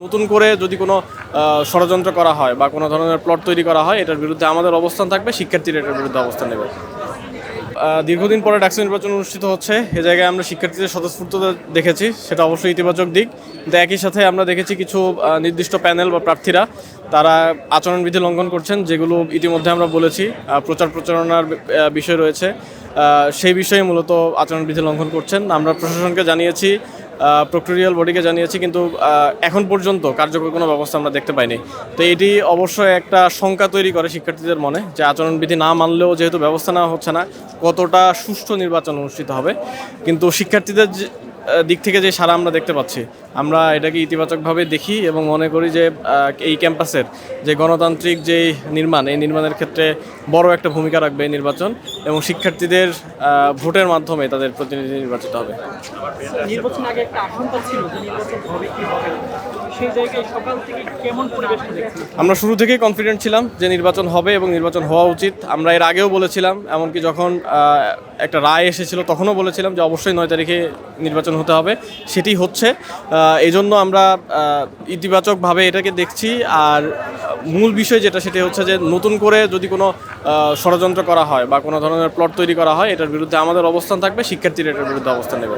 নতুন করে যদি কোনো ষড়যন্ত্র করা হয় বা কোনো ধরনের প্লট তৈরি করা হয়, এটার বিরুদ্ধে আমাদের অবস্থান থাকবে, শিক্ষার্থীরা এটার বিরুদ্ধে অবস্থান নেবে। দীর্ঘদিন পরে ডাকসু নির্বাচন অনুষ্ঠিত হচ্ছে, এ জায়গায় আমরা শিক্ষার্থীদের স্বতঃস্ফূর্ততা দেখেছি, সেটা অবশ্যই ইতিবাচক দিক। কিন্তু একই সাথে আমরা দেখেছি কিছু নির্দিষ্ট প্যানেল বা প্রার্থীরা তারা আচরণবিধি লঙ্ঘন করছেন, যেগুলো ইতিমধ্যে আমরা বলেছি। প্রচার প্রচারণার বিষয় রয়েছে, সেই বিষয়ে মূলত আচরণবিধি লঙ্ঘন করছেন। আমরা প্রশাসনকে জানিয়েছি, প্রক্টোরিয়াল বডিকে জানিয়েছি, কিন্তু এখন পর্যন্ত কার্যকর কোনো ব্যবস্থা আমরা দেখতে পাইনি। তো এটি অবশ্যই একটা শঙ্কা তৈরি করে শিক্ষার্থীদের মনে, যে আচরণবিধি না মানলেও যেহেতু ব্যবস্থা নেওয়া হচ্ছে না, কতটা সুষ্ঠু নির্বাচন অনুষ্ঠিত হবে। কিন্তু শিক্ষার্থীদের দিক থেকে যে সারা আমরা দেখতে পাচ্ছি, আমরা এটাকে ইতিবাচকভাবে দেখি এবং মনে করি যে এই ক্যাম্পাসের যে গণতান্ত্রিক যে নির্মাণ, এই নির্মাণের ক্ষেত্রে বড় একটা ভূমিকা রাখবে এই নির্বাচন, এবং শিক্ষার্থীদের ভোটের মাধ্যমে তাদের প্রতিনিধি নির্বাচিত হবে। নির্বাচন আগে একটা আশঙ্কা ছিল যে নির্বাচন হবে কি হবে, সেই জায়গায় সকাল থেকে কেমন পরিবেশটা দেখছি? আমরা শুরু থেকেই কনফিডেন্ট ছিলাম যে নির্বাচন হবে এবং নির্বাচন হওয়া উচিত। আমরা এর আগেও বলেছিলাম, এমনকি যখন একটা রায় এসেছিল তখনও বলেছিলাম যে অবশ্যই 9 তারিখে নির্বাচন হতে হবে, সেটি হচ্ছে। এই জন্য আমরা ইতিবাচকভাবে এটাকে দেখছি। আর মূল বিষয় যেটা, সেটা হচ্ছে যে নতুন করে যদি কোনো ষড়যন্ত্র করা হয় বা কোনো ধরনের প্লট তৈরি করা হয়, এটার বিরুদ্ধে আমাদের অবস্থান থাকবে, শিক্ষার্থীরা এটার বিরুদ্ধে অবস্থান নেবে।